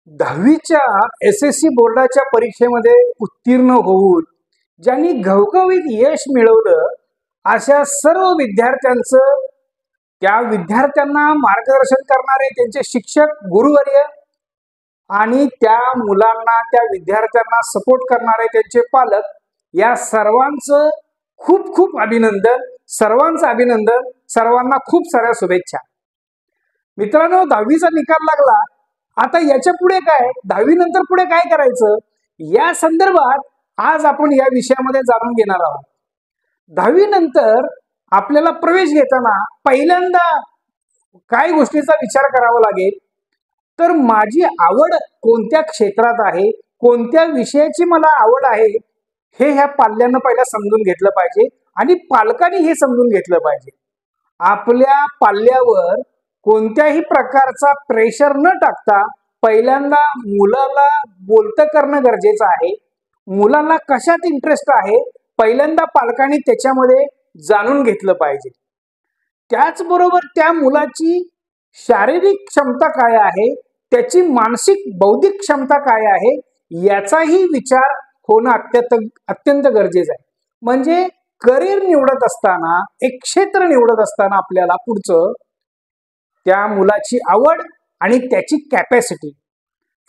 10वीच्या SSC बोर्डाच्या परीक्षेमध्ये उत्तीर्ण होऊन ज्यांनी घवघवीत यश मिळवलं अशा सर्व विद्यार्थ्यांचं त्या विद्यार्थ्यांना मार्गदर्शन करणारे त्यांचे शिक्षक गुरुवर्य आणि त्या मुलांना त्या विद्यार्थ्यांना सपोर्ट करणारे त्यांचे पालक या सर्वांचं खूप खूप अभिनंदन, सर्वांना खूप साऱ्या शुभेच्छा। मित्रांनो, 10वीचा निकाल लागला, आता याच्या पुढे काय, 10वी नंतर पुढे काय करायचं या संदर्भात आज आपण या विषयामध्ये जाणून घेणार आहोत। 10वी नंतर आपल्याला प्रवेश घेताना पहिल्यांदा काय गोष्टीचा विचार करावा लागेल, तर माझी आवड कोणत्या क्षेत्रात आहे, कोणत्या विषयाची मला आवड आहे हे ह्या पाल्यांना पहिला समजून घेतलं पाहिजे आणि पालकांनी हे समजून घेतलं पाहिजे। आपल्या पाल्यावर कोणत्याही प्रकारचा प्रेशर न टाकता पहिल्यांदा मुलाला बोलतं करणं गरजेचं आहे। मुलाला कशात इंटरेस्ट आहे पहिल्यांदा पालकांनी त्याच्यामध्ये जाणून घेतलं पाहिजे। त्याचबरोबर त्या मुलाची शारीरिक क्षमता काय आहे, त्याची मानसिक बौद्धिक क्षमता काय आहे याचाही विचार होणं अत्यंत गरजेचं आहे। म्हणजे करिअर निवडत असताना, एक क्षेत्र निवडत असताना आपल्याला पुढचं त्या मुलाची आवड आणि त्याची कॅपॅसिटी,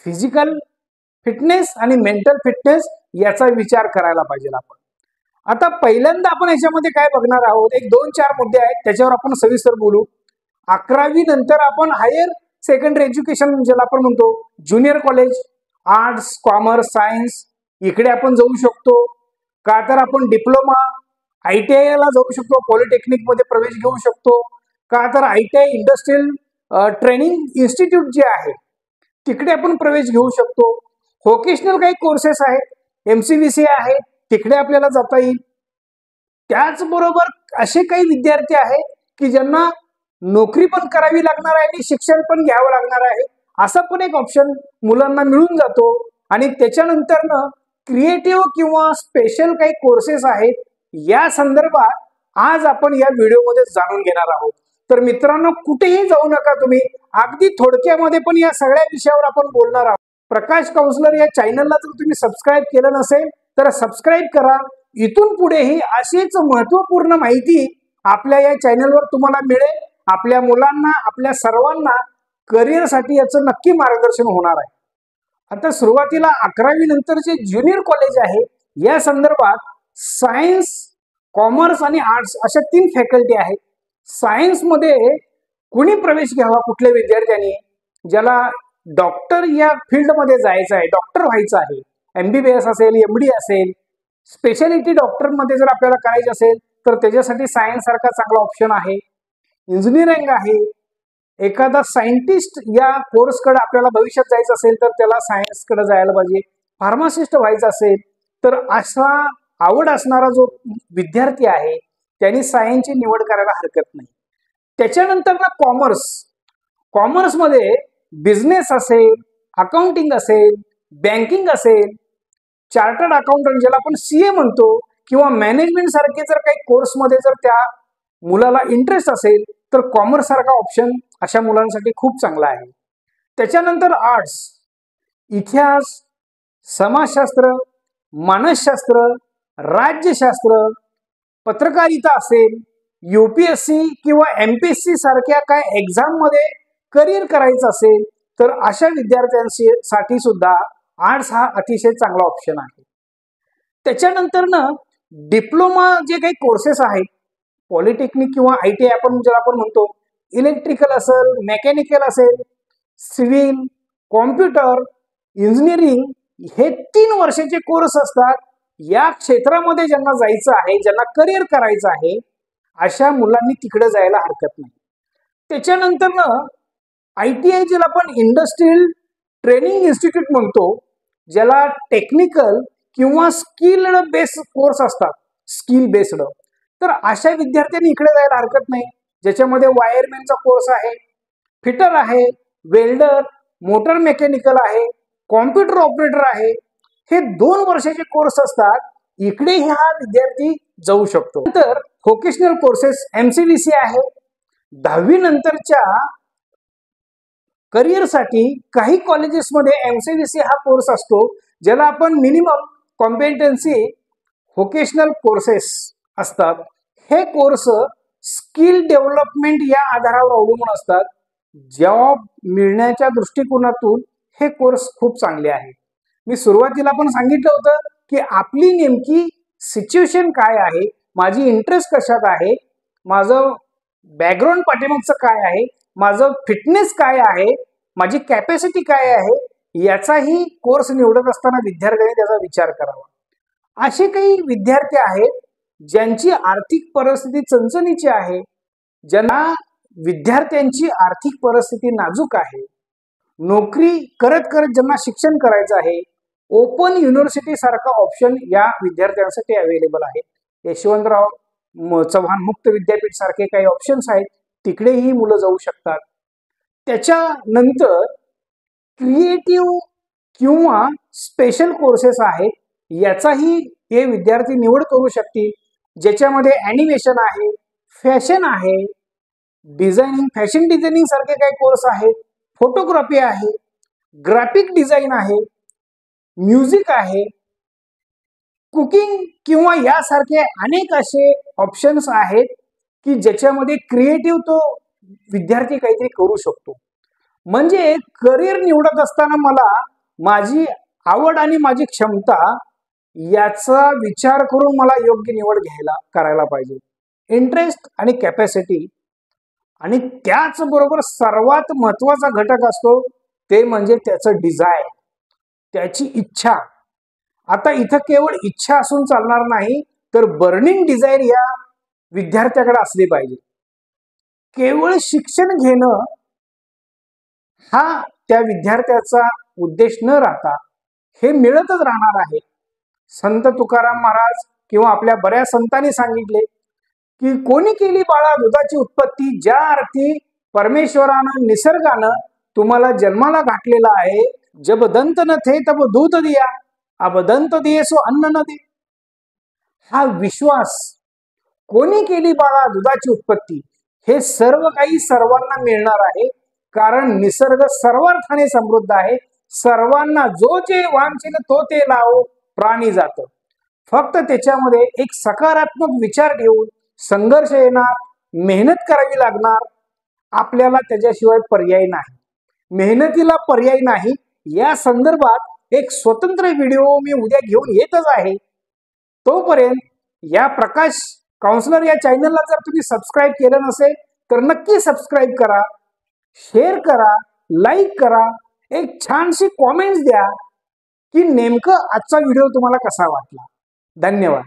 फिजिकल फिटनेस आणि मेंटल फिटनेस याचा विचार करायला पाहिजे आपण। आता पहिल्यांदा आपण याच्यामध्ये काय बघणार आहोत, एक 2-4 मुद्दे आहेत, त्याच्यावर आपण सविस्तर बोलू। 11वी नंतर आपण हायर सेकंडरी एज्युकेशन ज्याला आपण म्हणतो, junior college, arts, commerce, science इकडे आपण जाऊ शकतो का, तर आपण डिप्लोमा ITI ला जाऊ शकतो, पॉलिटेक्निक मध्ये प्रवेश घेऊ शकतो का, तर ITI इंडस्ट्रियल ट्रेनिंग इन्स्टिट्यूट जे आहे तिकडे आपण प्रवेश घेऊ शकतो। व्होकेशनल काही कोर्सेस आहेत, MCVC आहे, तिकडे आपल्याला जाता येईल। त्याचबरोबर असे काही विद्यार्थी आहेत की ज्यांना नोकरी पण करावी लागणार आहे आणि शिक्षण पण घ्यावं लागणार आहे, असा पण एक ऑप्शन मुलांना मिळून जातो। आणि त्याच्यानंतर ना क्रिएटिव्ह किंवा स्पेशल काही कोर्सेस आहेत, या संदर्भात आज आपण या व्हिडिओमध्ये जाणून घेणार आहोत। तर मित्रांनो, कुठेही जाऊ नका तुम्ही, अगदी थोडक्यामध्ये पण या सगळ्या विषयावर आपण बोलणार आहोत। प्रकाश काउंसलर या चॅनलला जर तुम्ही सबस्क्राईब केलं नसेल तर सबस्क्राईब करा। इथून पुढेही अशीच महत्त्वपूर्ण माहिती आपल्या या चॅनलवर तुम्हाला मिळेल। आपल्या मुलांना, आपल्या सर्वांना करिअरसाठी याचं नक्की मार्गदर्शन होणार आहे। आता सुरुवातीला 11वी नंतर जे ज्युनियर कॉलेज आहे या संदर्भात सायन्स, कॉमर्स आणि आर्ट्स अशा 3 फॅकल्टी आहेत। सायन्स मध्ये कुणी प्रवेश घ्यावा, कुठल्या विद्यार्थ्यांनी ज्याला डॉक्टर या फील्ड मध्ये जायचं आहे, डॉक्टर व्हायचं आहे, MBBS असेल, MD असेल, स्पेशालिटी डॉक्टर मध्ये जर आपल्याला करायचं असेल तर त्याच्यासाठी सायन्स सारखा चांगला ऑप्शन आहे। इंजिनिअरिंग आहे, एखादा सायंटिस्ट या कोर्सकडे आपल्याला भविष्यात जायचं असेल तर त्याला सायन्सकडे जायला पाहिजे। फार्मासिस्ट व्हायचं असेल तर असा आवड असणारा जो विद्यार्थी आहे त्यांनी सायन्सची निवड करायला हरकत नाही। त्याच्यानंतर ना कॉमर्स मध्ये बिझनेस असेल, अकाउंटिंग असेल, बँकिंग असेल, चार्टर्ड अकाउंटंट ज्याला आपण CA म्हणतो किंवा मॅनेजमेंट सारखे जर काही कोर्स मध्ये जर त्या मुलाला इंटरेस्ट असेल तर कॉमर्स सारखा ऑप्शन अशा मुलांसाठी खूप चांगला आहे। त्याच्यानंतर आर्ट्स, इतिहास, समाजशास्त्र, मानसशास्त्र, राज्यशास्त्र, पत्रकारिता असेल, UPSC किंवा MPSC सारख्या काय एक्झाम मध्ये करिअर करायचं असेल तर अशा विद्यार्थ्यांसाठी सुद्धा आर्ट्स हा अतिशय चांगला ऑप्शन आहे। त्याच्यानंतर ना डिप्लोमा जे काही कोर्सेस आहेत, पॉलिटेक्निक किंवा ITI आपण ज्याला आपण म्हणतो, इलेक्ट्रिकल असेल, मेकॅनिकल असेल, सिव्हिल, कॉम्प्युटर, इंजिनिअरिंग, हे 3 वर्षाचे कोर्स असतात। या क्षेत्रामध्ये ज्यांना जायचं आहे, ज्यांना करिअर करायचं आहे, अशा मुलांनी तिकडे जायला हरकत नाही। त्याच्यानंतर ना ITI ज्याला आपण इंडस्ट्रियल ट्रेनिंग इन्स्टिट्यूट म्हणतो, ज्याला टेक्निकल किंवा स्किल्ड बेस्ड कोर्स असतात, स्किल बेस्ड, तर अशा विद्यार्थ्यांनी इकडे जायला हरकत नाही। ज्याच्यामध्ये वायरमॅनचा कोर्स आहे, फिटर आहे, वेल्डर, मोटर मेकॅनिकल आहे, कॉम्प्युटर ऑपरेटर आहे, हे 2 वर्षाचे कोर्स असतात, इकडे हा विद्यार्थी जाऊ शकतो। नंतर व्होकेशनल कोर्सेस MCVC आहे। 10वी नंतरच्या करिअरसाठी काही कॉलेजेसमध्ये MCVC हा कोर्स असतो, ज्याला आपण मिनिमम कॉम्पिटन्सी व्होकेशनल कोर्सेस असतात. हे कोर्स स्किल डेव्हलपमेंट या आधारावर अवलंबून असतात. जॉब मिळण्याच्या दृष्टिकोनातून हे कोर्स खूप चांगले आहे. मी सुरुवातीला पण सांगितलं होतं की आपली नेमकी सिच्युएशन काय आहे, माझी इंटरेस्ट कशात आहे, माझं बॅकग्राऊंड पाठीमागचं काय आहे, माझं फिटनेस काय आहे, माझी कॅपॅसिटी काय आहे, याचाही कोर्स निवडत असताना विद्यार्थ्यांनी त्याचा विचार करावा. असे काही विद्यार्थी आहेत ज्यांची आर्थिक परिस्थिती चणचणीची आहे, ज्यांना विद्यार्थ्यांची आर्थिक परिस्थिती नाजूक आहे, नोकरी करत करत ज्यांना शिक्षण करायचं आहे, ओपन युनिव्हर्सिटी सारखा ऑप्शन या विद्यार्थ्यांसाठी अवेलेबल आहे. यशवंतराव चव्हाण मुक्त विद्यापीठ सारखे काही ऑप्शन्स आहेत, तिकडेही मुलं जाऊ शकतात. त्याच्यानंतर क्रिएटिव्ह किंवा स्पेशल कोर्सेस आहेत, याचाही हे विद्यार्थी निवड करू शकतील, ज्याच्यामध्ये ॲनिमेशन आहे, फॅशन आहे, डिझायनिंग फॅशन डिझायनिंग सारखे काही कोर्स आहेत, फोटोग्राफी आहे, ग्राफिक डिझाईन आहे, म्युझिक आहे, कुकिंग किंवा यासारखे अनेक असे ऑप्शन्स आहेत की ज्याच्यामध्ये क्रिएटिव्ह तो विद्यार्थी काहीतरी करू शकतो. म्हणजे करिअर निवडत असताना मला माझी आवड आणि माझी क्षमता याचा विचार करून मला योग्य निवड करायला पाहिजे. इंटरेस्ट आणि कॅपॅसिटी, आणि त्याचबरोबर सर्वात महत्वाचा घटक असतो ते म्हणजे त्याचं डिझायर, त्याची इच्छा. आता इथं केवळ इच्छा असून चालणार नाही, तर बर्निंग डिझायर या विद्यार्थ्याकडे असली पाहिजे. केवळ शिक्षण घेणं हा त्या विद्यार्थ्याचा उद्देश न राहता हे मिळतच राहणार आहे. संत तुकाराम महाराज किंवा आपल्या बऱ्याच संतांनी सांगितले की कोणी केली बाळा दुधाची उत्पत्ती, ज्या अर्थी परमेश्वरानं निसर्गानं तुम्हाला जन्माला घातलेला आहे. जब दंत न थे तब दूध दिया, अब दंत दिये सो अन्न न दे. हा विश्वास, कोणी केली बाळा दुधाची उत्पत्ती, हे सर्व काही सर्वांना मिळणार आहे, कारण निसर्ग सर्वार्थाने समृद्ध आहे. सर्वांना जो जे वांछेल तो ते लावो प्राणी जात. फक्त त्याच्यामध्ये एक सकारात्मक विचार घेऊन संघर्ष येणार, मेहनत करावी लागणार. आपल्याला त्याच्याशिवाय पर्याय नाही, मेहनतीला पर्याय नाही. या संदर्भात एक स्वतंत्र व्हिडिओ मी उद्या घेऊन येतच आहे. तोपर्यंत या प्रकाश काउन्सिलर या चॅनलला जर तुम्ही सबस्क्राईब केलं नसेल तर नक्की सबस्क्राईब करा, शेअर करा, लाईक करा, एक छानशी कॉमेंट्स द्या की नेमकं आजचा व्हिडिओ तुम्हाला कसा वाटला. धन्यवाद.